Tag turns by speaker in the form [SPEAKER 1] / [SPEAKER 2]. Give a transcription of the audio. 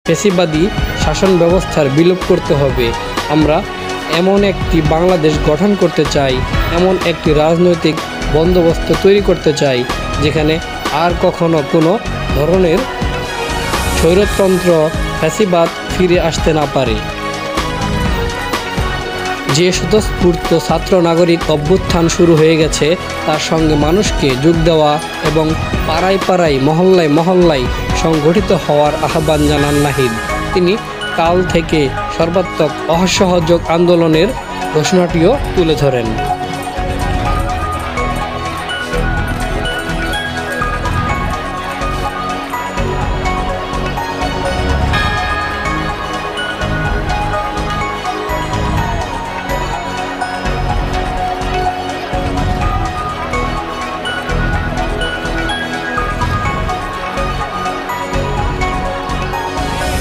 [SPEAKER 1] ফ্যাসিবাদী শাসন ব্যবস্থার বিলোপ করতে হবে। আমরা এমন একটি বাংলাদেশ গঠন করতে চাই, এমন একটি রাজনৈতিক বন্দোবস্ত তৈরি করতে চাই যেখানে আর কখনো কোনো ধরনের স্বৈরতন্ত্র ফ্যাসিবাদ ফিরে আসতে না পারে। যে স্বতঃস্ফূর্ত ছাত্র নাগরিক অভ্যুত্থান শুরু হয়ে গেছে তার সঙ্গে মানুষকে যোগ দেওয়া এবং পাড়ায় পাড়ায় মহল্লায় মহল্লায় সংগঠিত হওয়ার আহ্বান জানান নাহিদ। তিনি কাল থেকে সর্বাত্মক অসহযোগ আন্দোলনের ঘোষণাটিও তুলে ধরেন।